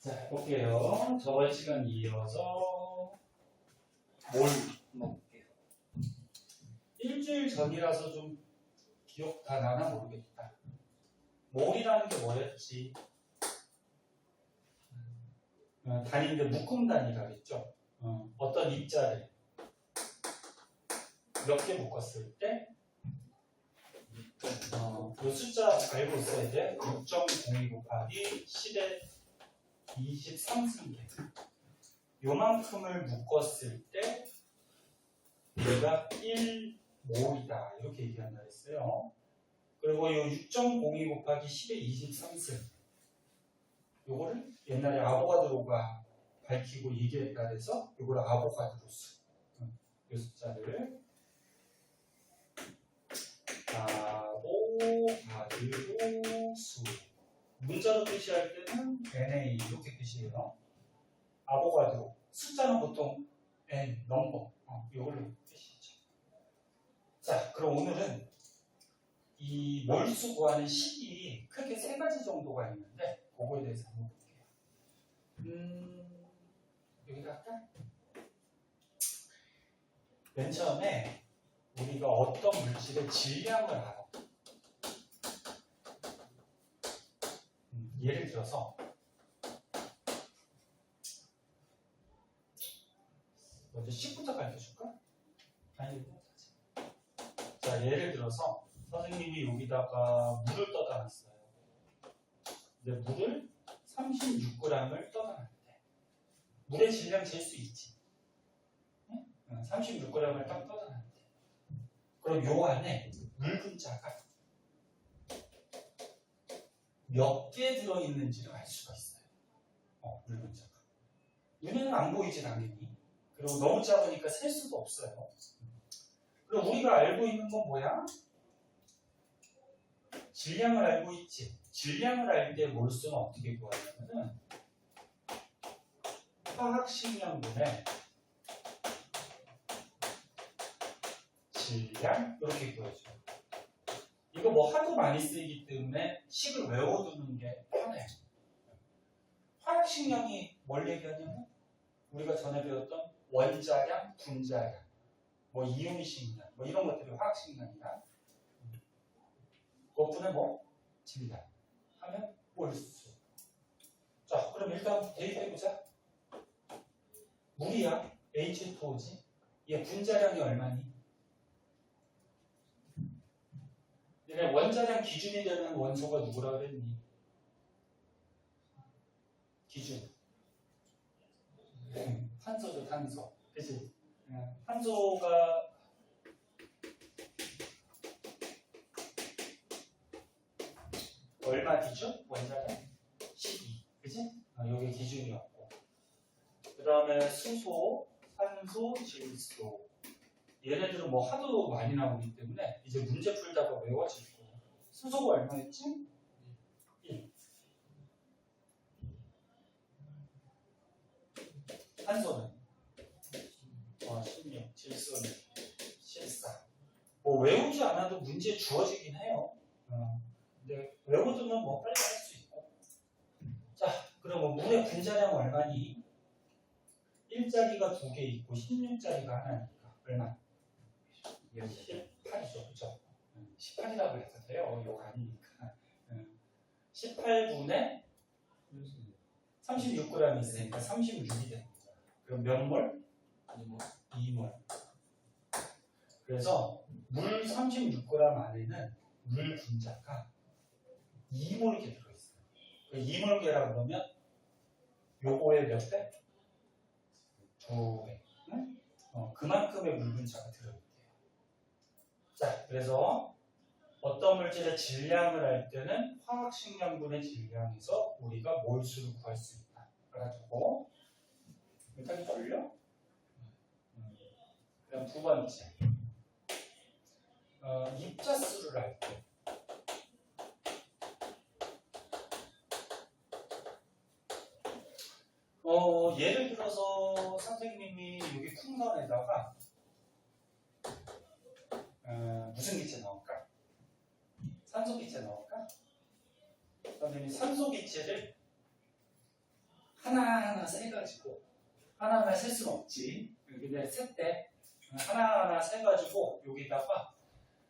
자, 해볼게요. 저번 시간 이어서 뭘 한번 볼게요. 일주일 전이라서 좀 기억 다 나나 모르겠다. 몰이라는 게 뭐였지? 단위인데 묶음단위라겠죠. 어떤 입자를 몇 개 묶었을 때 이 숫자 알고 있어야 돼. 6.02 곱하기 10의 23승계. 요만큼을 묶었을 때 얘가 1몰이다. 이렇게 얘기한다 했어요. 그리고 이 6.02 곱하기 10의 23승. 요거를 옛날에 아보가드로가 밝히고 얘기했다 해서 요걸 아보가드로수. 이 숫자를 아보가드로수. 문자로 표시할 때는 NA 이렇게 표시해요. 아보가드로. 숫자는 보통 N, 넘버. 이걸로 표시했죠. 자, 그럼 오늘은 이 몰수 구하는 식이 크게 세 가지 정도가 있는데 그거에 대해서 한번 볼게요. 여기다 할까? 맨 처음에 우리가 어떤 물질의 질량을 알아. 예를 들어서 먼저 식부터 가르쳐줄까? 아니, 자, 예를 들어서 선생님이 여기다가 물을 떠다 놨어요. 근데 물을 36g을 떠다 놨는데 물의 질량 잴 수 있지? 네? 36g을 딱 떠다 놨는데 그럼 요 안에 물 분자가 몇 개 들어있는지를 알 수가 있어요. 물 분자가. 눈에는 안 보이지 당연히. 그리고 너무 작으니까 셀 수도 없어요. 그럼 우리가 알고 있는 건 뭐야? 질량을 알고 있지. 질량을 알 때 몰수는 어떻게 구하냐면은 화학식량분의 질량 이렇게 구해줘요. 이거 뭐 하도 많이 쓰이기 때문에 식을 외워두는 게 편해요. 화학식량이 뭘 얘기하냐면 우리가 전에 배웠던 원자량, 분자량, 뭐 이온식량, 뭐 이런 것들이 화학식량이다. 그것분에 뭐 질량 하면 몰수. 자, 그럼 일단 대입해보자. 물이야. H2O지. 얘 분자량이 얼마니? 얘네 원자량 기준이 되는 원소가 누구라 그랬니? 기준. 탄소죠, 탄소. 그치? 탄소가 얼마 기준? 원자량? 12. 그치? 여기 기준이었고. 그 다음에 수소, 산소, 질소. 얘네들은 뭐 하도 많이 나오기 때문에 이제 문제 풀다가 외워질 거예요. 수소가 얼마였지? 1. 산소는 16, 질소는 14. 뭐 외우지 않아도 문제 주어지긴 해요. 근데 외워두면 뭐 빨리 할 수 있고. 자, 그럼 물의 분자량 얼마니? 1자리가 2개 있고 16자리가 하나니까 얼마? 18이죠, 그죠? 18이라고 해도 돼요. 이거 아니니까. 18분에 36g 있으니까 36이 되는 거죠. 그럼 몇 몰? 2몰. 그래서 물 36g 안에는 물 분자가 2몰개 들어있어요. 2몰개라고 그러면 요거의 몇 배? 2배. 응? 그만큼의 물 분자가 들어있대요. 자, 그래서 어떤 물질의 질량을 할 때는 화학식량분의 질량에서 우리가 몰수를 구할 수 있다. 그래가지고 여기까지 돌려? 그럼 두 번째. 입자수를 할 때. 예를 들어서 선생님이 여기 풍선에다가 무슨 기체 넣을까? 산소 기체 넣을까? 선생님이 산소 기체를 하나하나 세가지고 하나하나 셀 수는 없지. 근데 셀 때 하나하나 세가지고 여기다가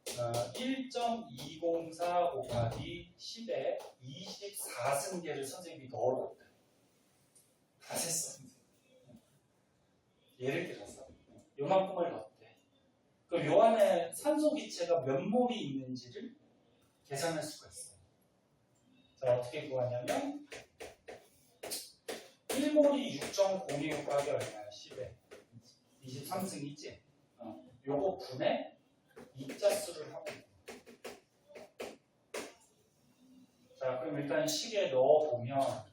1.204 곱하기 10에 24승계를 선생님이 넣어뒀다. 다 셌어. 예를 들어서 요만큼을 넣었대. 그럼 요 안에 산소 기체가 몇 몰이 있는지를 계산할 수가 있어요. 자, 어떻게 구하냐면 1몰이 6.02 곱하기 얼마야? 10에 23승이지? 요거 분의 입자수를 하고. 자, 그럼 일단 식에 넣어보면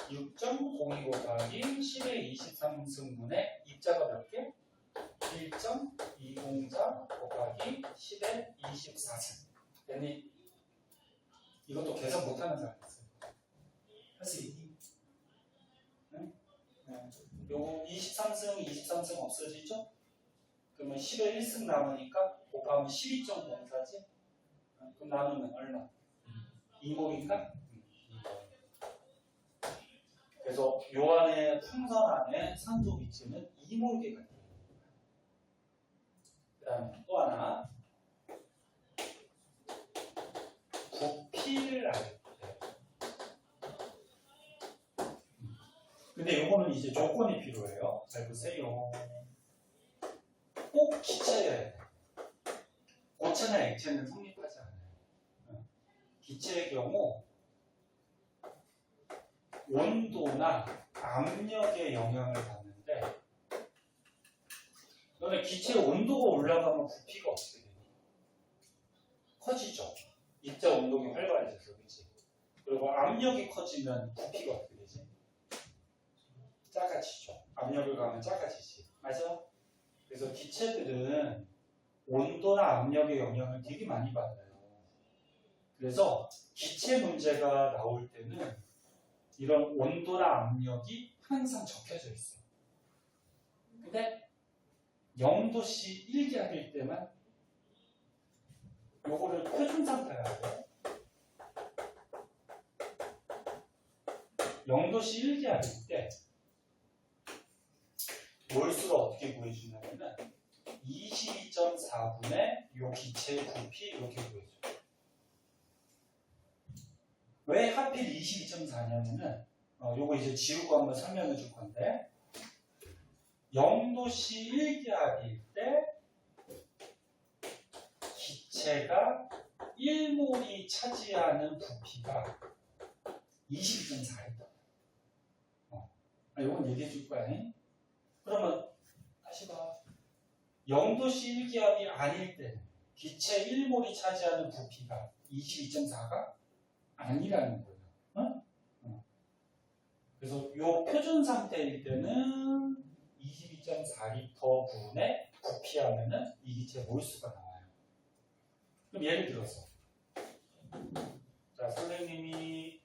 6.02 곱하기 10의 23승분의 입자가 몇 개? 1.204 곱하기 10의 24승. 됐니? 이것도 계산 못하는 사람 있어요. 할 수 있니? 응? 요거 23승 없어지죠? 그러면 10에 1승 남으니까 곱하면 12.04지? 그럼 나누면 얼마? 2몰인가? 그래서 요 안에 풍선 안에 산소 기체는 2몰계가 돼요. 그 다음에 또 하나 부피를 알 때. 근데 요거는 이제 조건이 필요해요. 잘 보세요. 꼭 기체여야 돼. 고체나 액체는 성립하지 않아요. 기체의 경우 온도나 압력의 영향을 받는데, 너네 기체 온도가 올라가면 부피가 어떻게 되니? 커지죠. 입자 운동이 활발해져서, 그렇지? 그리고 압력이 커지면 부피가 어떻게 되지? 작아지죠. 압력을 가하면 작아지지. 맞아? 그래서 기체들은 온도나 압력의 영향을 되게 많이 받아요. 그래서 기체 문제가 나올 때는 이런 온도나 압력이 항상 적혀져 있어. 근데 0도씨 1기압일 때만 요거를 표준 상태라 해요. 0도씨 1기압일 때 몰수를 어떻게 구해주냐면은 22.4분의 요 기체의 부피 이렇게 구해줘요. 왜 하필 22.4냐면은 요거 이제 지우고 한번 설명해 줄 건데, 0도씨 1기압일 때 기체가 1몰이 차지하는 부피가 22.4이다. 요건 얘기해 줄 거야. 그러면 다시 봐. 0도씨 1기압이 아닐 때 기체 1몰이 차지하는 부피가 22.4가 아니라는 거예요. 그래서 요 표준 상태일 때는 22.4리터 분의 부피하면은 이 기체 몰수가 나와요. 그럼 예를 들어서, 자, 선생님이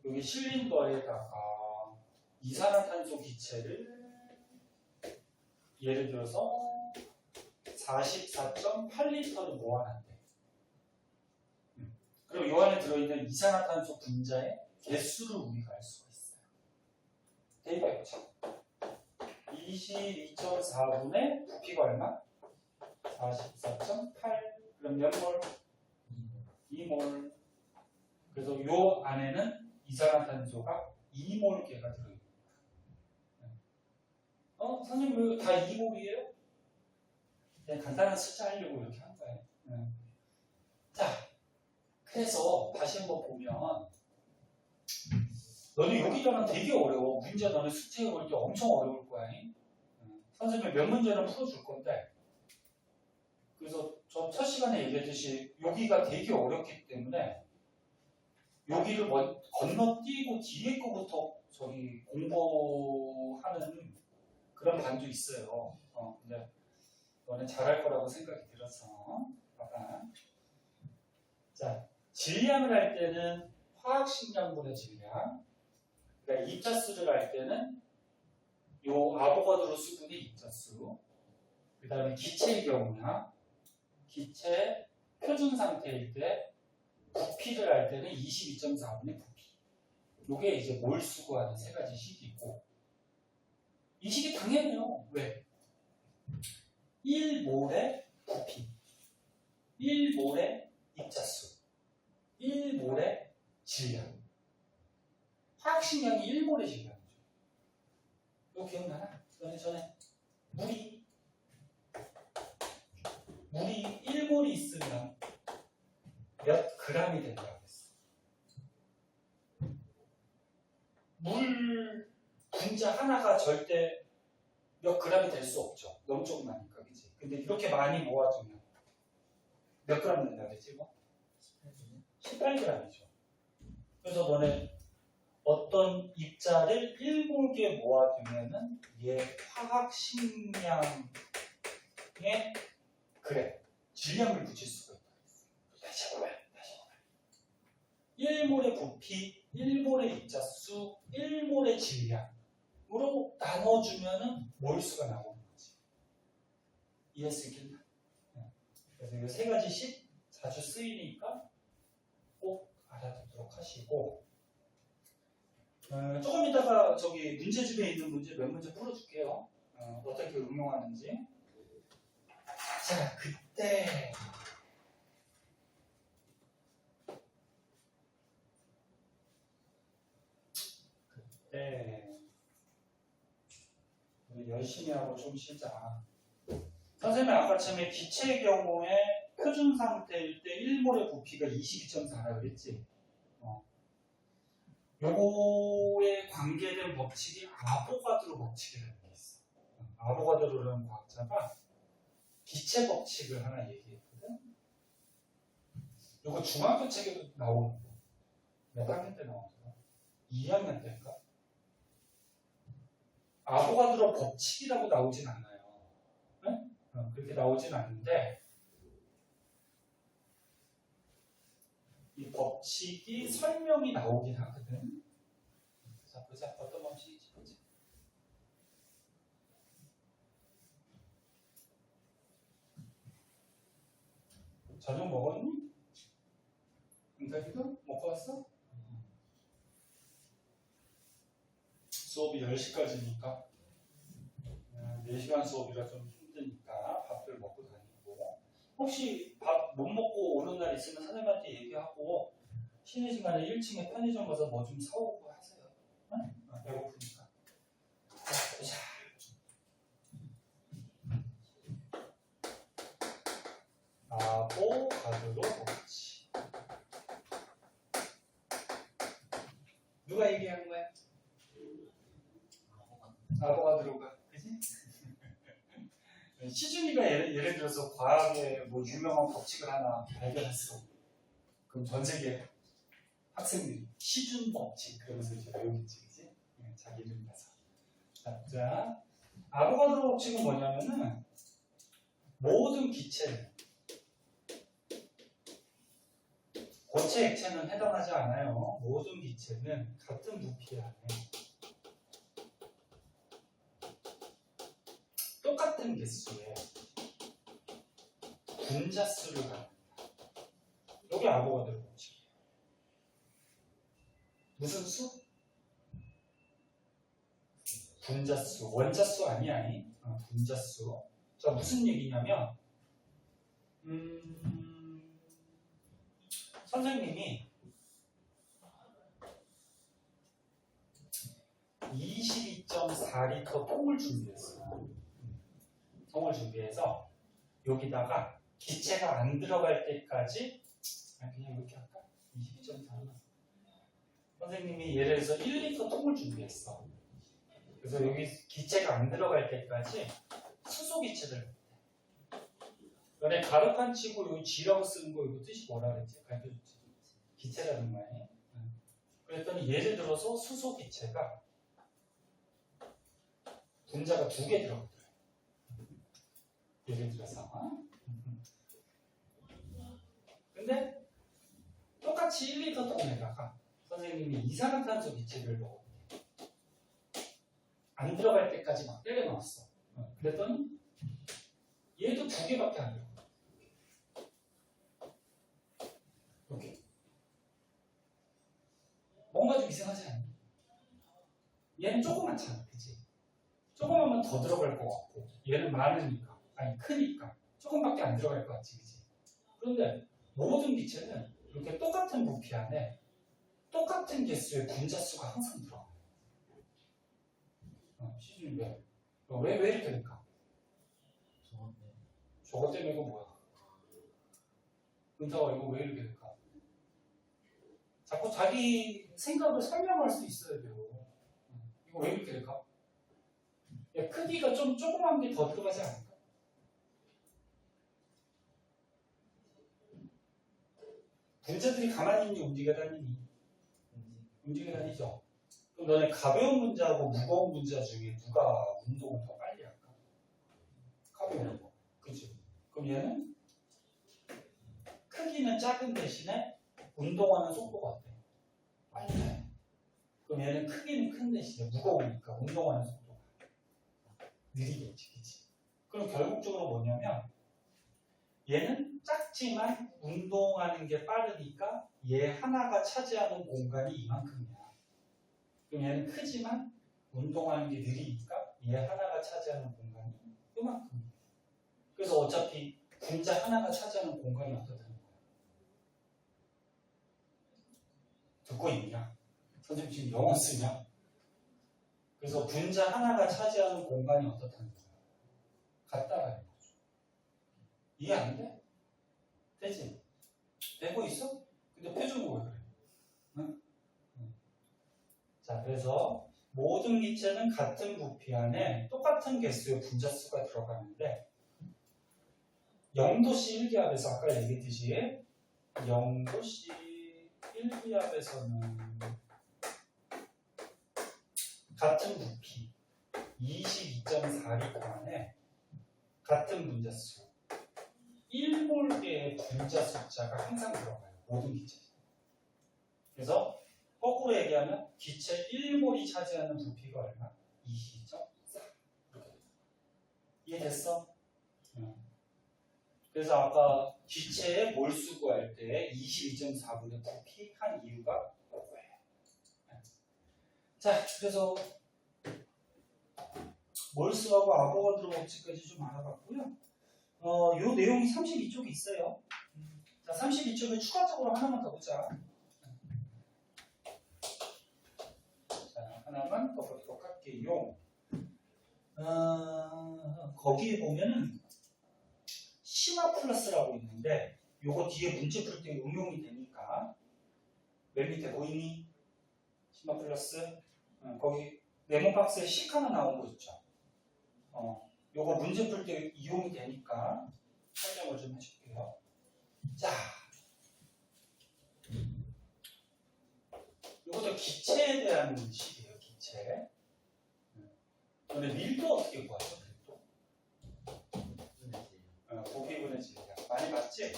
여기 실린더에다가 이산화탄소 기체를 예를 들어서 44.8리터를 모아놨대. 그럼 이 안에 들어있는 이산화탄소 분자의 개수를 우리가 알 수가 있어요. 대입해보자. 22.4분의 부피가 얼마? 44.8. 그럼 몇 몰? 2몰. 그래서 이 안에는 이산화탄소가 2몰계가 들어있습니다. 선생님 왜 다 2몰이에요? 그냥 간단한 숫자 하려고 이렇게 한 거예요. 자, 그래서 다시 한번 보면 너네 여기다는 되게 어려워. 문제 너네 숙제에 볼 때 엄청 어려울 거야. 선생님이 몇 문제는 풀어줄 건데, 그래서 저 첫 시간에 얘기했듯이 여기가 되게 어렵기 때문에 여기를 건너뛰고 뒤에 거부터 저기 공부하는 그런 반도 있어요. 근데 너는 잘할 거라고 생각이 들어서 봐봐. 자, 질량을 할 때는 화학식량분의 질량, 그러니까 입자수를 할 때는 요 아보가드로 수분의 입자수, 그 다음에 기체의 경우나 기체 표준 상태일 때 부피를 할 때는 22.4분의 부피. 요게 이제 몰수고 하는 세 가지 식이고, 이 식이 당연해요. 왜? 1몰의 부피, 1몰의 입자수, 1몰의 질량. 화학식량이 1몰의 질량이죠. 이거 기억나나? 전에 물이 1몰이 있으면 몇 그램이 된다고 했어. 물 분자 하나가 절대 몇 그램이 될 수 없죠. 너무 조그마니까, 그치? 근데 이렇게 많이 모아주면 몇 그램 된다고 했지, 뭐? 18g이죠. 그래서 너네 어떤 입자를 1몰에 모아두면은 얘 화학식량의 그래 질량을 붙일 수가 있다. 다시 해봐요. 1몰의 부피, 1몰의 입자수, 1몰의 질량으로 나눠주면은 몰수가 나오는 거지. 이해했겠나? 그래서 이 세 가지씩 자주 쓰이니까 꼭 알아두도록 하시고, 조금 이따가 저기 문제집에 있는 문제 몇 문제 풀어줄게요. 어떻게 응용하는지. 자, 그때 우리 열심히 하고 좀 쉬자. 선생님이 아까처럼 기체의 경우에 표준 상태일 때 1몰의 부피가 22.4라고 그랬지. 요거에 관계된 법칙이 아보가드로 법칙이라는 게 있어. 아보가드로라는 과학자가 기체 법칙을 하나 얘기했거든. 요거 중학교 책에도 나오는 거. 몇 학년 때 나오더라? 2학년 때인가? 아보가드로 법칙이라고 나오진 않아요. 네? 그렇게 나오진 않는데, 이 법칙이 설명이 나오긴 하거든. 자, 보자. 어떤 법칙이지? 보자. 저녁 먹었니? 은탁이도? 먹고 왔어? 수업이 10시까지니까 4시간 수업이라 좀 힘드니까 밥들 먹고 다니고, 혹시 밥 못 먹고 오는 날 있으면 선생님한테 얘기하고 쉬는 시간에 1층에 편의점 가서 뭐 좀 사오고 하세요. 응? 배고프니까. 자, 아보가드로 법칙. 누가 얘기한 거야? 아보가드로가, 그지? 시준이가 예를 들어서 과학에 뭐 유명한 법칙을 하나 발견했어. 그럼 전 세계 학생들이 시준 법칙 그러면서 이제 외우겠지, 그지? 자기 이름 가서. 자, 아보가드로 법칙은 뭐냐면은 모든 기체는, 고체 액체는 해당하지 않아요. 모든 기체는 같은 부피 안에 똑같은 개수의 분자수를 갖는다. 여기 아보가드로 법칙이에요. 무슨 수? 분자수. 원자수 아니야. 분자수. 자, 무슨 얘기냐면 선생님이 22.4리터 통을 준비했어요. 통을 준비해서 여기다가 기체가 안 들어갈 때까지 그냥 이렇게 할까? 22.4. 선생님이 예를 들어서 1리터 통을 준비했어. 그래서 여기 기체가 안 들어갈 때까지 수소 기체들. 너네 가로판 치고 여기 G라고 쓰는 거 이거 뜻이 뭐라 그랬지? 가르쳐줬지. 기체라는 말이에요. 그랬더니 예를 들어서 수소 기체가 분자가 2개 들어가더라고요. 예를 들어서. 근데 똑같이 1리터 통에다가 선생님이 이산화탄소 기체를 넣어. 안 들어갈 때까지 막 때려 넣었어. 그랬더니 얘도 2개밖에 안 들어가. 이렇게. 뭔가 좀 이상하지 않니? 얘는 조그맣잖아, 그치? 조그마면 더 들어갈 것 같고, 얘는 많으니까, 아니 크니까 조금밖에 안 들어갈 것 같지, 그치? 그런데 모든 기체는 이렇게 똑같은 부피 안에 똑같은 개수의 분자수가 항상 들어가요. 시준이 왜 이렇게 될까? 저거 때문에 이거 뭐야? 은타가 이거 왜 이렇게 될까? 자꾸 자기 생각을 설명할 수 있어야 돼요. 이거 왜 이렇게 될까? 야, 크기가 좀 조그만 게 더 들어가지 않을까? 분자들이 가만히 있니 움직여 다니니? 움직여 다니죠? 그럼 너네 가벼운 분자하고 무거운 분자 중에 누가 운동을 더 빨리 할까? 가벼운 거. 그치? 그럼 얘는 크기는 작은 대신에 운동하는 속도가 어때? 빨리 해. 그럼 얘는 크기는 큰 대신에 무거우니까 운동하는 속도가 느리겠지, 그치? 그럼 결국적으로 뭐냐면 얘는 작지만 운동하는 게 빠르니까 얘 하나가 차지하는 공간이 이만큼이야. 그럼 얘는 크지만 운동하는 게 느리니까 얘 하나가 차지하는 공간이 이만큼. 그래서 어차피 분자 하나가 차지하는 공간이 어떻다는 거야? 듣고 있냐? 선생님 지금 영어 쓰냐? 그래서 분자 하나가 차지하는 공간이 어떻다는 거야? 같다라는 거죠. 이해 안 돼? 되지? 되고 있어? 근데 표정이 왜 그래? 응? 자, 그래서 모든 기체는 같은 부피 안에 똑같은 개수의 분자수가 들어가는데 0도씨 1기압에서 아까 얘기했듯이 0도씨 1기압에서는 같은 부피 22.4리터 안에 같은 분자수 1몰개의 분자 숫자가 항상 들어가요. 모든 기체. 그래서 거꾸로 얘기하면 기체 1몰이 차지하는 부피가 얼마? 22.4. 이해됐어? 그래서 아까 기체의 몰수 구할 때 22.4분의 부피 한 이유가 그거예요. 자, 그래서 몰수하고 아보가드로 법칙까지 좀 알아봤고요. 요 내용이 32쪽에 있어요. 자, 32쪽에 추가적으로 하나만 더 보자. 자, 하나만 더 보도록 할게요. 거기에 보면은 심화 플러스라고 있는데 요거 뒤에 문제 풀 때 응용이 되니까 맨 밑에 보이니? 심화 플러스 거기 네모 박스에 식 하나 나온 거 있죠? 요거 문제 풀 때 이용이 되니까 설명을 좀 해줄게요. 자, 요것도 기체에 대한 식이에요. 기체. 근데 밀도 어떻게 구하죠? 고기분의 질량 많이 봤지?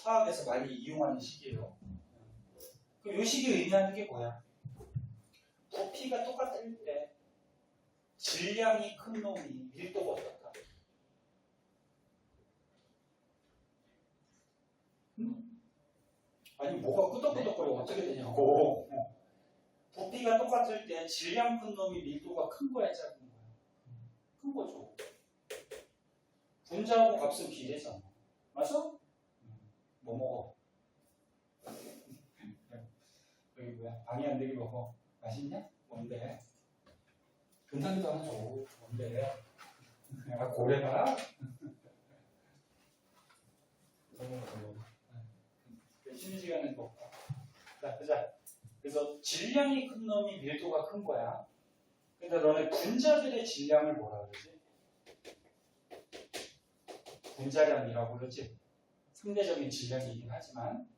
화학에서 많이 이용하는 식이에요. 그럼 이 식이 의미하는 게 뭐야? 부피가 똑같을 때 질량이 큰 놈이 밀도가 어떻다? 아니 뭐가 끄덕끄덕거려 어떻게 되냐고. 부피가 똑같을 때 질량 큰 놈이 밀도가 큰 거야 작은 거야? 큰 거죠. 분자하고 값은 비례잖아. 맞아? 뭐 먹어? 여기 뭐야? 방해 안 되게 먹어. 맛있냐? 뭔데? 근사기도 하나 줘. 뭔데? 아, 고래가? 쉬는 시간에 먹고. 자, 보자. 그래서 질량이 큰 놈이 밀도가 큰 거야. 근데 너네 분자들의 질량을 뭐라 그러지? 분자량이라고 그러지? 상대적인 질량이긴 하지만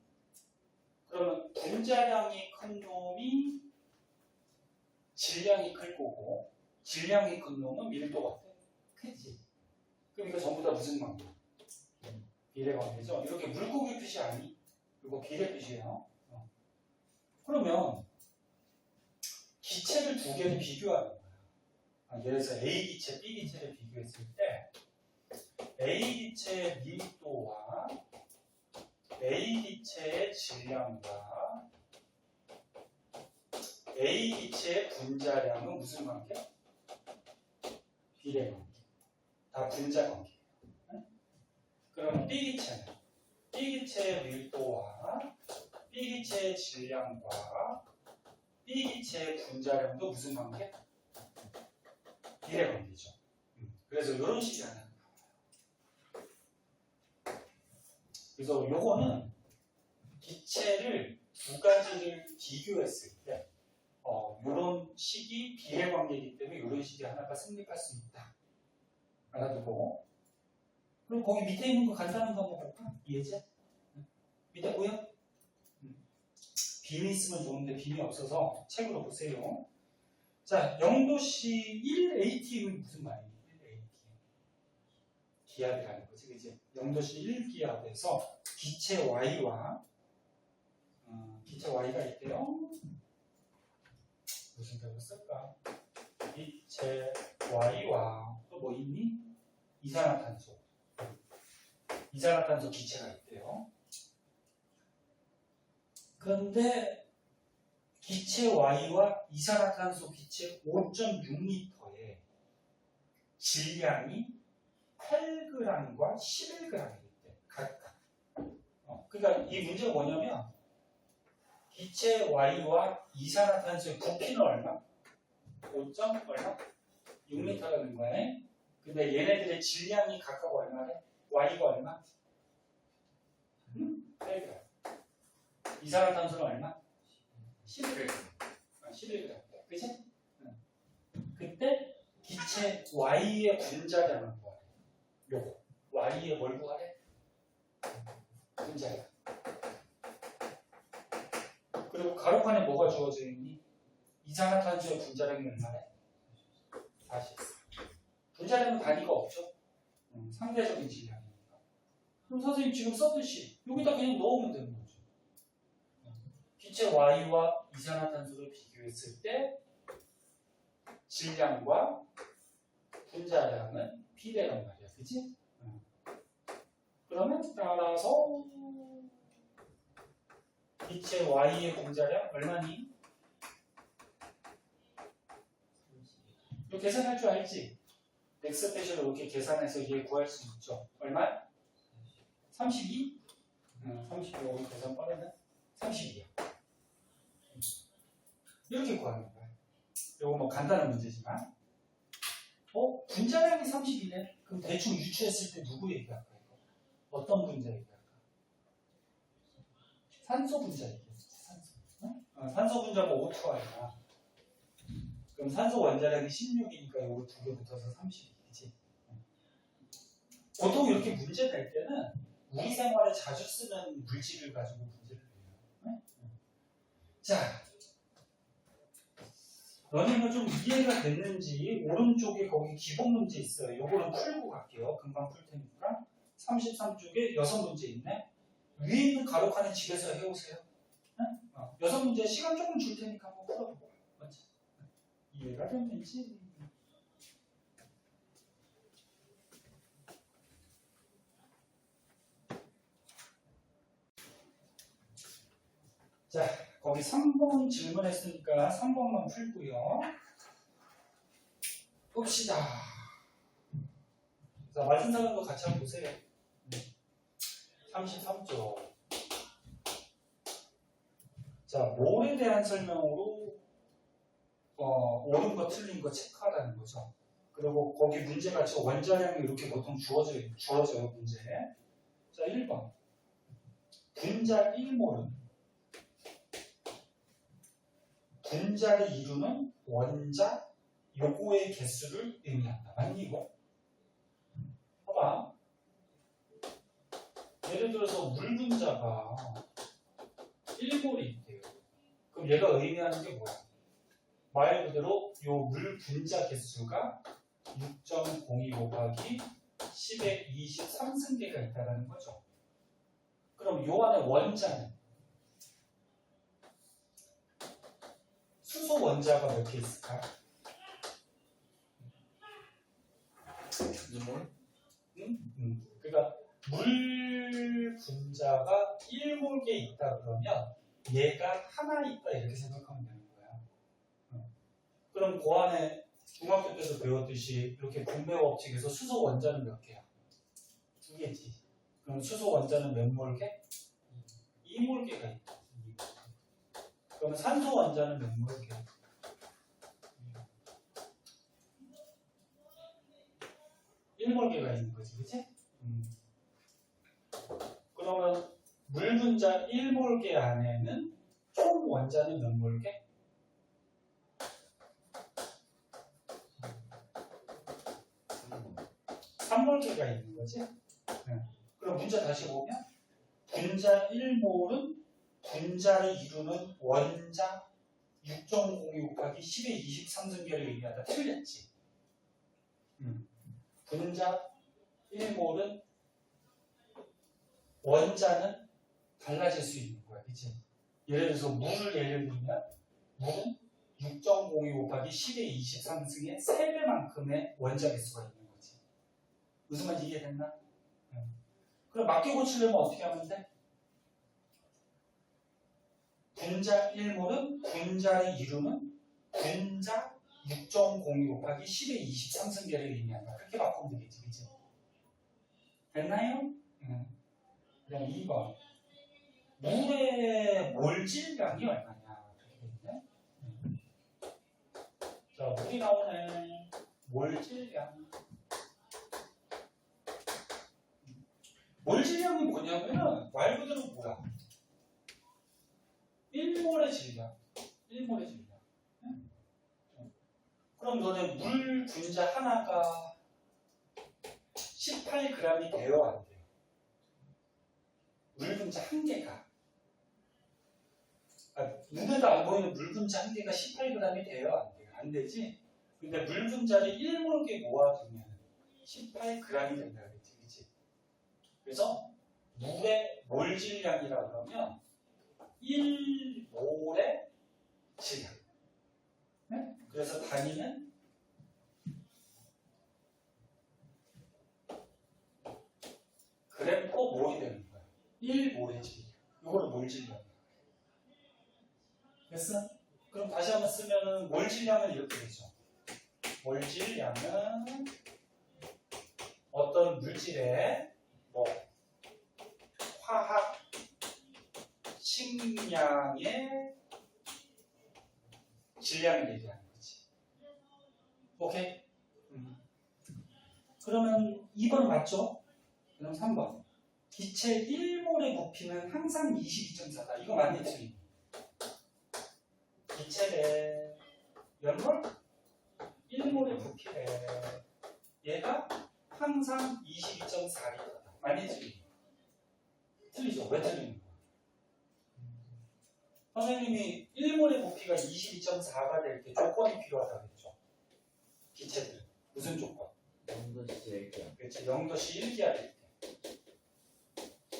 그러면 분자량이 큰 놈이 질량이 클 거고 질량이 큰 놈은 밀도가 어때? 크지? 그럼 이거 전부 다 무슨 관계? 비례 관계죠? 이렇게 물고기 표시 아니? 이거 비례 표시예요. 그러면 기체를 두 개를 비교하는 거야. 예를 들어서 A 기체, B 기체를 비교했을 때 A 기체의 밀도와 A 기체의 질량과 A 기체의 분자량은 무슨 관계? 비례 관계. 다 분자 관계. 그럼 B 기체는 B 기체의 밀도와 B 기체의 질량과 B 기체의 분자량도 무슨 관계? 비례 관계죠. 그래서 이런 식이 하나 나와요. 그래서 요거는 기체를 두 가지를 비교했을 때 이런 식이 비례 관계이기 때문에 이런 식이 하나가 성립할 수 있다. 알아두고. 그럼 거기 밑에 있는 거 간단한 거 한번 볼까? 이해제? 밑에 보여? 빔이 있으면 좋은데 빔이 없어서 책으로 보세요. 자, 0도씨 1AT는 무슨 말이에요? 1AT. 기압이라는 거지, 그지? 0도씨 1기압에서 기체 Y와 기체 Y가 있대요. 무슨 표현을 쓸까? 기체 Y와 또 뭐 있니? 이산화탄소. 이산화탄소 기체가 있대요. 그런데 기체 Y와 이산화탄소 기체 5.6L에 질량이 8g과 11g이 있대. 각각. 그러니까 이 문제가 뭐냐면 기체 Y와 이산화탄소의 부피는 얼마? 5.6L라는 거네. 근데 얘네들의 질량이 각각 얼마래? Y가 얼마? 8g. 이산화탄소는 얼마? 11g. 11g. 그치? 그때 기체 Y의 분자량을 구하래. 요거. Y의 뭘 구하래? 분자량. 그리고 가로판에 뭐가 주어져 있니? 이산화탄소의 분자량이 얼마래? 44. 분자량은 단위가 없죠? 상대적인 질량이니까. 그럼 선생님 지금 썼듯이 여기다 그냥 넣으면 되는 거죠. 기체 Y와 이산화탄소를 비교했을 때 질량과 분자량은 비례란 말이야. 그치? 그러면 따라서 기체 Y의 분자량 얼마니? 이거 계산할 줄 알지? 엑스페셜을 이렇게 계산해서 얘 구할 수 있죠. 얼마? 32? 32. 계산 빠르네. 32야. 이렇게 구하는 거야. 이거 뭐 간단한 문제지만. 분자량이 32네? 그럼 대충 유추했을 때 누구 얘기할까? 어떤 분자 얘기할까? 산소 분자 얘기했지. 산소 분자가 O2R이야. 그럼 산소 원자량이 16이니까 이거 두 개 붙어서 32이지. 보통 이렇게 문제 낼 때는 우리 생활에 자주 쓰는 물질을 가지고 문제를 내요. 자, 너네가 좀 이해가 됐는지 오른쪽에 거기 기본 문제 있어요. 요거는 풀고 갈게요. 금방 풀 테니까. 33쪽에 6문제 있네. 위에 있는 가로칸에 집에서 해오세요. 6문제 시간 조금 줄 테니까 한번 풀어보고. 맞지? 이해가 됐는지. 자, 거기 3번 질문했으니까 3번만 풀고요. 봅시다. 자, 말씀드린 거 같이 한번 보세요. 33쪽. 자, 몰에 대한 설명으로 옳은 거 틀린 거 체크하라는 거죠. 그리고 거기 문제같이 원자량이 이렇게 보통 주어져요, 문제. 자, 1번. 분자 1몰은 분자를 이루는 원자 요거의 개수를 의미한다. 맞니 이거? 봐봐. 예를 들어서 물 분자가 1몰이 있대요. 그럼 얘가 의미하는 게 뭐야? 말 그대로 요 물 분자 개수가 6.02 곱하기 10의 23승계가 있다는 거죠. 그럼 요 안에 원자는 수소 원자가 몇 개 있을까? 그러니까 물 분자가 1몰 개 있다 그러면 얘가 하나 있다 이렇게 생각하면 되는 거야. 그럼 그 안에 중학교 때도 배웠듯이 이렇게 분배 법칙에서 수소 원자는 몇 개야? 2개지. 그럼 수소 원자는 몇 몰개? 2몰개가 있다. 그럼 산소 원자는 몇 몰개? 1몰개가 있는 거지, 그치? 그러면 물 분자 1몰개 안에는 총 원자는 몇 몰개? 3몰개가 있는 거지? 그럼 문제 다시 보면 분자 1몰은 분자를 이루는 원자 6.02 곱하기 10의 23승계를 의미하다. 틀렸지? 분자 1몰은 원자는 달라질 수 있는 거야. 그치? 예를 들어서 물을 예를 들면 물은 6.02 곱하기 10의 23승의 3배만큼의 원자 개수가 있는 거지. 무슨 말인지 이해됐나? 그럼 맞게 고치려면 어떻게 하면 돼? 분자 1몰은 분자를 이루는 분자 6.02 곱하기 10의 23승계를 의미한다. 그렇게 바꾸면 되겠지. 그치? 됐나요? 그다음 2번. 물의 몰질량이 얼마냐? 자, 물이 나오네. 몰질량. 몰질량이 뭐냐면 말 그대로 뭐야? 1몰의 질량. 1몰의 질량. 그럼 너네 물 분자 하나가 18g이 돼요, 안 돼요? 물 분자 한 개가. 눈에도 안 보이는 물 분자 한 개가 18g이 돼요, 안 돼요? 안 되지? 근데 물 분자를 1몰개 모아두면 18g이 된다 그랬지, 그치? 그래서 물의 몰 질량이라고 그러면 1몰의 질량. 네? 그래서 단위는 그램 퍼 몰이 되는 거야. 1몰의 질량. 이거를 몰 질량. 됐어? 그럼 다시 한번 쓰면은 몰 질량은 이렇게 되죠. 몰 질량은 어떤 물질의 뭐 화학 식량의 질량을 얘기하는 거지. 오케이? 그러면 2번 맞죠? 그럼 3번. 기체 1몰의 부피는 항상 22.4다. 이거 맞니? 틀린? 기체의 몇 몰? 1몰의 부피래. 얘가 항상 22.4리터다. 맞니? 틀린? 틀리죠? 왜 틀리는 거야? 선생님이 1몰의 부피가 22.4가 될 때 조건이 필요하다고 했죠. 기체들. 무슨 조건? 0도씨 1기압. 그렇지. 0도씨 1기압일 때.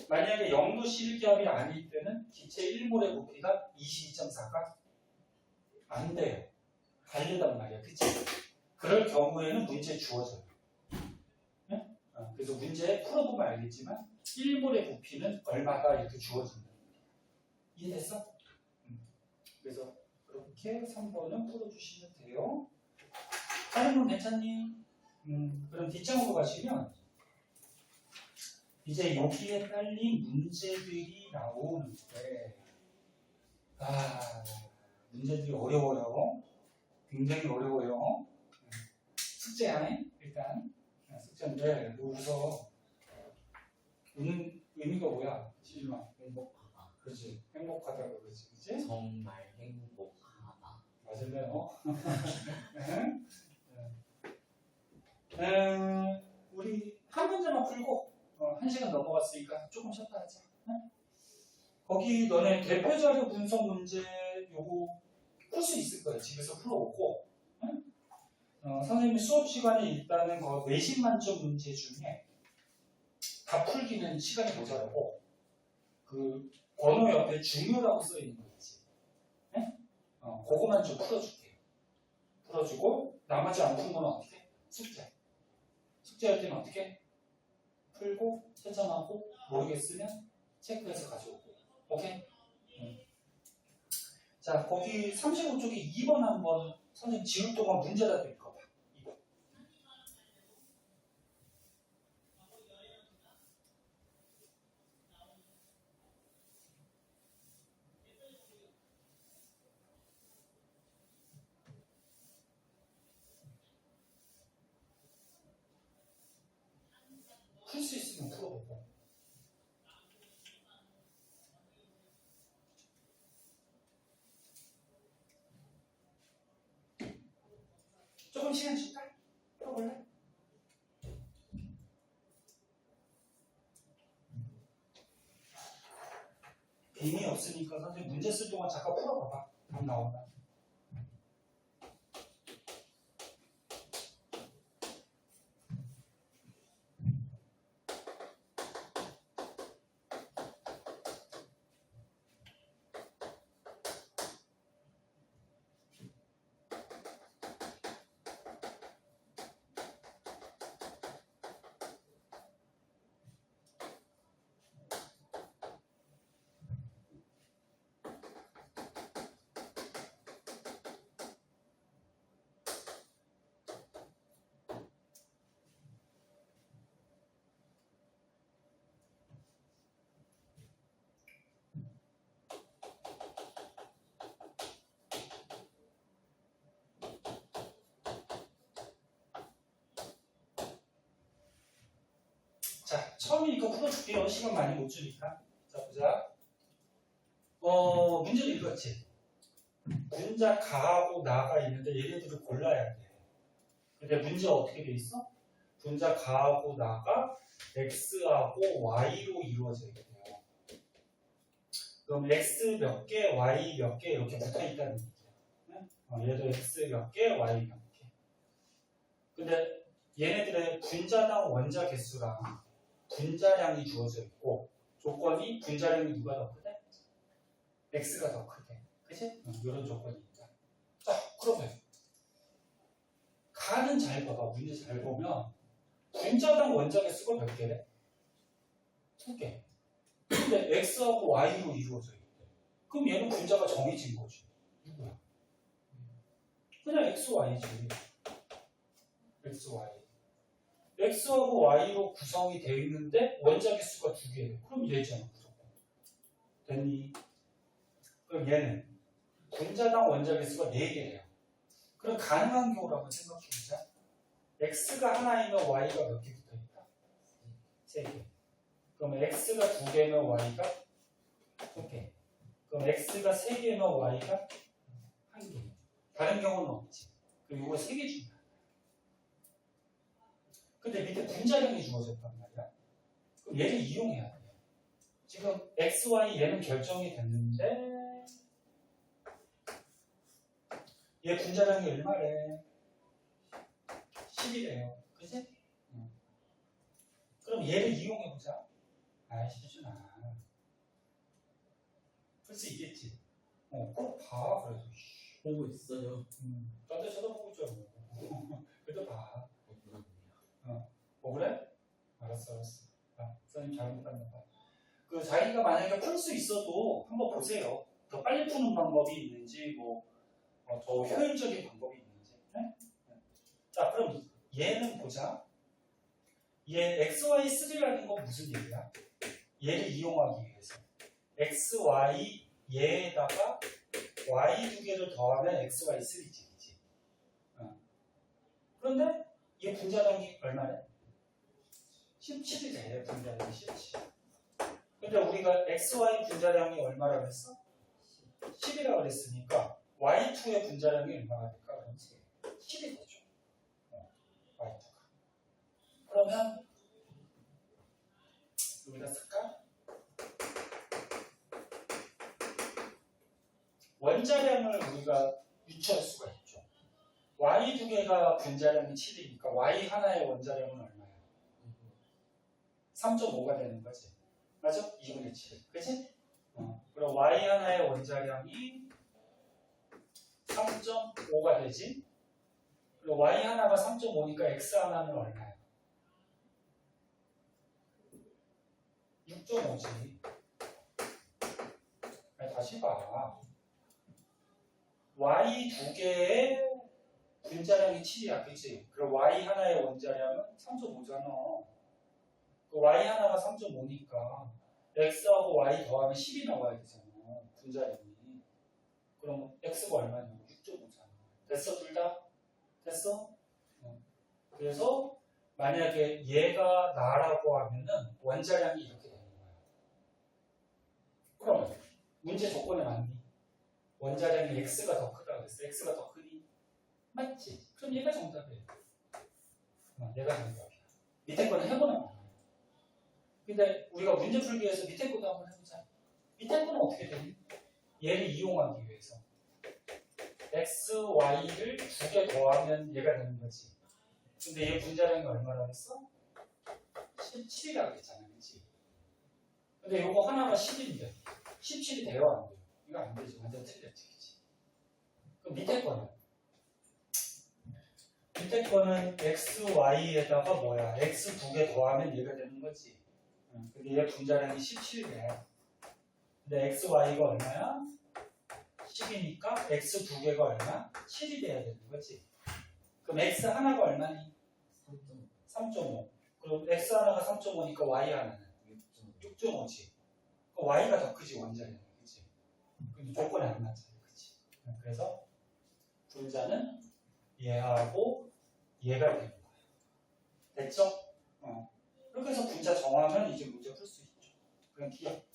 만약에 0도씨 1기압이 아닐 때는 기체 1몰의 부피가 22.4가 안 돼요. 다르단 말이야. 그치? 그럴 경우에는 문제 주어져요. 네? 그래서 문제 풀어보면 알겠지만 1몰의 부피는 얼마가 이렇게 주어진다. 이해됐어? 그래서 그렇게 3번은 풀어주시면 돼요. 다른 건 괜찮니? 그럼 뒷장으로 가시면 이제 여기에 딸린 문제들이 나오는데 문제들이 어려워요. 굉장히 어려워요. 숙제야. 일단 숙제인데 웃어. 웃는 의미가 뭐야? 지일마. 행복하다. 그렇지. 행복하다고 그러지. 그치? 정말 행복하다. 맞을래요? 우리 한 문제만 풀고 1시간 넘어갔으니까 조금 쉬었다 하자. 거기 너네 대표자료 분석 문제 요거 풀 수 있을 거예요. 집에서 풀어오고 선생님이 수업 시간에 일단은 그 내신 만점 문제 중에 다 풀기는 시간이 모자라고 그 번호 옆에 중요라고 써 있는 거 있지. 그거만 좀 풀어줄게요. 풀어주고 나머지 안 푼 거는 어떻게? 숙제. 숙제할 때는 어떻게? 풀고 채점하고 모르겠으면 체크해서 가져오고. 오케이? 자, 거기 35쪽에 2번 한번 선생님 지울 동안 문제다 될거 봐. 이거. 풀 수 있으면 풀어보고. 조금 시간 줄까? 풀어볼래? 빙이 없으니까 선생님 문제 쓸 동안 잠깐 풀어봐봐. 답 나온다. 자, 처음이니까 풀어줄게요. 시간 많이 못 주니까. 자, 보자. 문제를 읽었지? 분자 가하고 나가 있는데 얘네들을 골라야 돼. 근데 문제가 어떻게 돼 있어? 분자 가하고 나가 x하고 y로 이루어져 있대요. 그럼 x 몇 개, y 몇 개 이렇게 붙어 있다는 얘기야. 얘도 x 몇 개, y 몇 개. 근데 얘네들의 분자당 원자 개수랑 분자량이 주어져 있고 조건이 분자량이 누가 더 크대? x가 더 크대. 그치? 이런 조건이 있다. 자, 그러면 가는 잘 봐봐. 문제 잘 보면 분자당 원자 개수가 몇 개래? 2개. 근데 x하고 y로 이루어져 있대. 그럼 얘는 분자가 정해진 거지. 누구야? 그냥 x, y지. x, y. x하고 y로 구성이 되어 있는데 원자 개수가 2개예요. 그럼 얘잖아. 무조건. 됐니? 그럼 얘는 분자당 원자 개수가 4개예요. 그럼 가능한 경우를 한번 생각해보자. x가 하나이면 y가 몇 개 붙어있다? 3개. 그럼 x가 2개면 y가 2개. 그럼 x가 3개면 y가 1개. 다른 경우는 없지. 그럼 이거 3개 중이야. 근데 밑에 분자량이 주어졌단 말이야. 그럼 얘를 이용해야 돼. 지금 x, y 얘는 결정이 됐는데 얘 분자량이 얼마래? 10이래요. 그치? 그럼 얘를 이용해보자. 아이, 시준아. 풀 수 있겠지? 꼭 봐, 그래도. 보고 있어요. 나도 쳐다보고 있잖아. 그래도 봐. 그래? 알았어. 선생님 잘못 봤나 봐. 그 자기가 만약에 풀 수 있어도 한번 보세요. 더 빨리 푸는 방법이 있는지, 더 효율적인 방법이 있는지. 네? 자, 그럼 얘는 보자. 얘 XY3라는 건 무슨 얘기야? 얘를 이용하기 위해서. XY 얘에다가 Y 2개를 더하면 XY3지. 그런데 얘 분자량이 얼마래? 17이 돼. 분자량이 17. 근데 우리가 XY 분자량이 얼마라고 했어? 10이라고 그랬으니까 Y2의 분자량이 얼마가 될까? 그럼 10이 되죠. Y2가. 그러면 여기다 쓸까? 원자량을 우리가 유추할 수가 있죠. Y 2개가 분자량이 7이니까 Y 하나의 원자량은 얼마야? 3.5가 되는 거지. 맞아? 2분의 7. 그치? 그럼 Y 하나의 원자량이 3.5가 되지? 그리고 Y 하나가 3.5니까 X 하나는 얼마야? 6.5지. 다시 봐. Y 2개의 분자량이 7이야, 그치? 그럼 y 하나의 원자량은 3.5잖아. 그 y 하나가 3.5니까 x하고 y 더하면 10이 나와야 되잖아, 분자량이. 그럼 x가 얼마냐고? 6.5잖아. 됐어, 둘 다? 됐어? 그래서 만약에 얘가 나라고 하면은 원자량이 이렇게 되는 거야. 그러면 문제 조건에 맞니? 원자량이 x가 더 크다 그랬어. x가 더 크니? 맞지? 그럼 얘가 정답이에요. 얘가 정답이야. 밑에 거는 해보는 거야. 근데 우리가 문제 풀기 위해서 밑에 거도 한번 해보자. 밑에 거는 어떻게 되니? 얘를 이용하기 위해서 x, y를 두 개 더하면 얘가 되는 거지. 근데 얘 분자량이 얼마라고 했어? 17이라고 했잖아, 그치? 근데 요거 하나가 10인데 17이 돼요, 안 돼요? 이거 안 되지. 완전 틀렸지, 그치? 그럼 밑에 거는 x, y에다가 뭐야? x 두 개 더하면 얘가 되는 거지. 근데 얘 분자량이 17이래. 근데 x, y가 얼마야? 10이니까 x 두 개가 얼마? 7이 돼야 되는 거지. 그럼 x 하나가 얼마니? 3.5. 그럼 x 하나가 3.5니까 y 하나는 6.5지. 그럼 y가 더 크지, 원자량이. 그치? 근데 조건이 안 맞잖아. 그치? 그래서 분자는 얘하고 얘가 되는 거야. 됐죠? 이렇게 해서 분자 정하면 이제 문제 풀 수 있죠. 그럼 기억.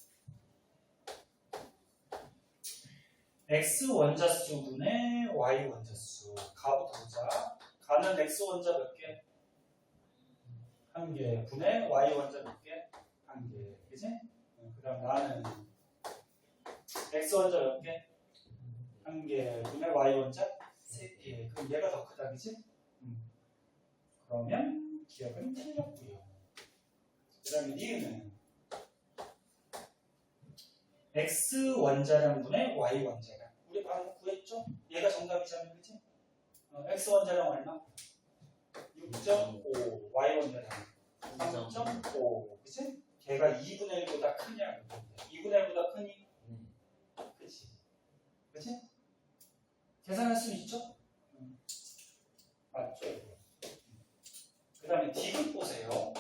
x 원자수분의 y 원자수. 가부터 보자. 가는 x 원자 몇 개? 한 개. 분의 y 원자 몇 개? 한 개. 그치? 그 다음 나는 x 원자 몇 개? 한 개. 분의 y 원자? 세 개. 그럼 얘가 더 크다. 그치? 그러면 기억은 틀렸고요. 그 다음에 니은은 x 원자량분의 y 원자량. 우리 방금 구했죠? 얘가 정답이잖아요, 그치? x 원자량 얼마? 6.5. y 원자량 3.5. 그치? 걔가 2분의 1보다 크냐? 2분의 1보다 크니? 그치? 그치? 계산할 수 있죠? 맞죠? 그 다음에 디귿 보세요.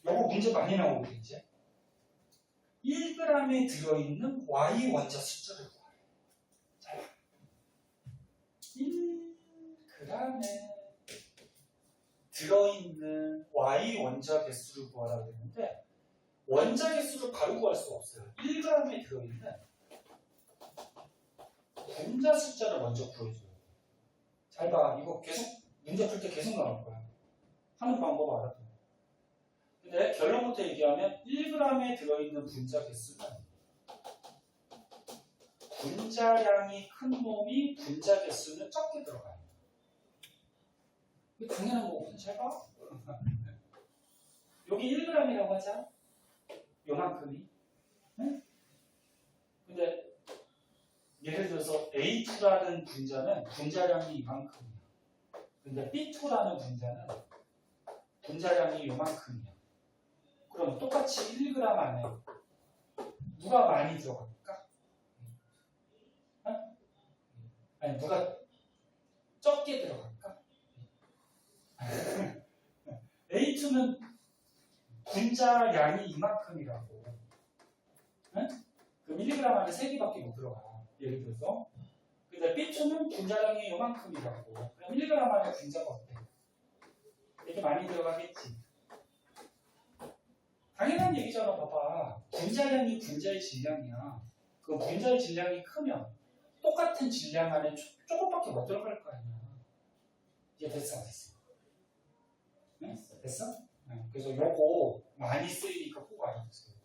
요거 문제 많이 나오거든요, 이제. 1g에 들어있는 y 원자 숫자를 구하래. 자, 1g에 들어있는 y 원자 개수를 구하라고 했는데 원자 개수를 바로 구할 수 없어요. 1g에 들어있는 분자 숫자를 먼저 구해줘요. 잘 봐. 이거 계속 문제 풀 때 계속 나올 거야. 하는 방법 알아둬. 근데 결론부터 얘기하면 1g에 들어있는 분자 개수는 분자량이 큰 놈이 분자 개수는 적게 들어가요. 이거 당연한 거거든. 잘 봐. 여기 1g이라고 하자. 요만큼이. 응? 근데 예를 들어서 A2라는 분자는 분자량이 이만큼이야. 근데 B2라는 분자는 분자량이 요만큼이야. 그럼 똑같이 1g 안에 누가 많이 들어갈까? 어? 아니 누가 적게 들어갈까? A2는 분자량이 이만큼이라고. 응? 그럼 1g 안에 3개밖에 못 들어가. 예를 들어서. 근데 B2는 분자량이 요만큼이라고. 그럼 1g 안에 분자가 어때? 이렇게 많이 들어가겠지. 당연한 얘기잖아. 봐봐. 분자량이 분자의 질량이야. 그 분자의 질량이 크면 똑같은 질량 안에 조금밖에 못 들어갈 거 아니야. 이게 됐어 안 됐어? 응? 됐어? 응. 그래서 요거 많이 쓰이니까 꼭 알아두세요.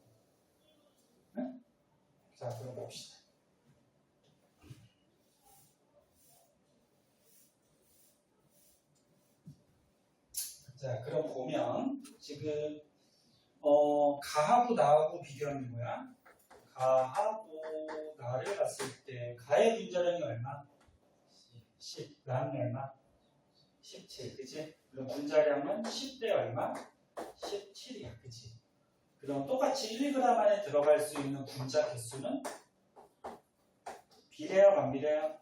응? 자 그럼 봅시다. 자 그럼 보면 지금 가하고 나하고 비교하는 거야. 가하고 나를 봤을 때 가의 분자량이 얼마? 10. 나는 얼마? 17. 그치? 그럼 분자량은 10대 얼마? 17이야. 그치? 그럼 똑같이 1g 안에 들어갈 수 있는 분자 개수는 비례야 반비례야?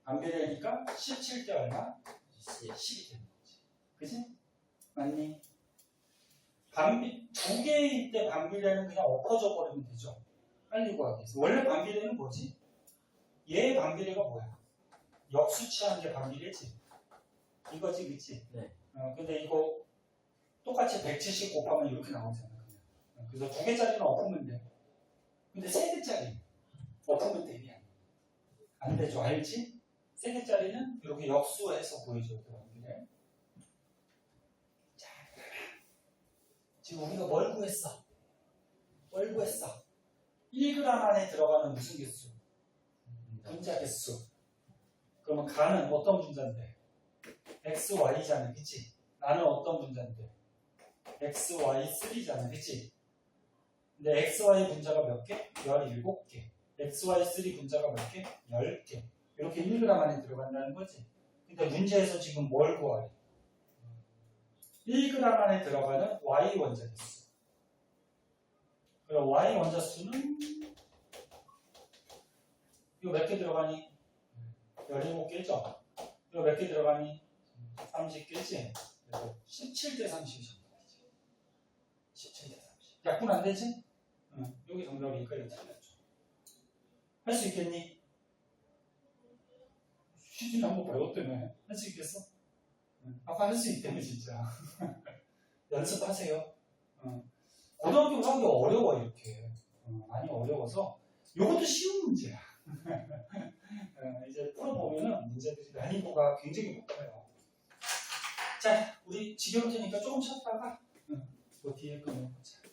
반비례니까 17대 얼마? 10. 10이 되는 거지. 그지? 맞니? 두 개일 때 반비례는 그냥 엎어져 버리면 되죠. 빨리 구하기 위해서. 원래 반비례는 뭐지? 얘의 반비례가 뭐야? 역수치하는 게 반비례지. 이거지, 그치? 네. 근데 이거 똑같이 170 곱하면 이렇게 나오잖아. 그냥. 그래서 두 개짜리는 엎으면 돼. 근데 세 개짜리 엎으면 되냐? 안 되죠. 알지? 세 개짜리는 이렇게 역수해서 보여줘야 돼. 반비례. 자, 그러면 지금 우리가 뭘 구했어? 1g 안에 들어가는 무슨 개수? 분자 개수. 그러면 가는 어떤 분자인데? x, y잖아, 그치? 나는 어떤 분자인데? x, y, 3잖아, 그치? 근데 x, y 분자가 몇 개? 17개. x, y, 3 분자가 몇 개? 10개. 이렇게 1g 안에 들어간다는 거지. 근데 문제에서 지금 뭘 구하래? 1g 안에 들어가는 y 원자 개수. 그럼 y 원자 수는 이거 몇 개 들어가니? 17개죠? 이거 몇 개 들어가니? 30개지? 그래서 17대 30이 정답이지. 17대 30. 약분 안 되지? 응. 여기 정답이니까 이거 틀렸죠. 할 수 있겠니? 쉬지 한번 배웠다며. 할 수 있겠어? 응. 아까 할 수 있다며 진짜. 연습하세요. 응. 고등학교 하기 어려워 이렇게. 많이 어려워서 이것도 쉬운 문제야. 이제 풀어보면은 문제들이 난이도가 굉장히 높아요. 자, 우리 지겨울 테니까 조금 쉬었다가 또 뒤에 끊어보자.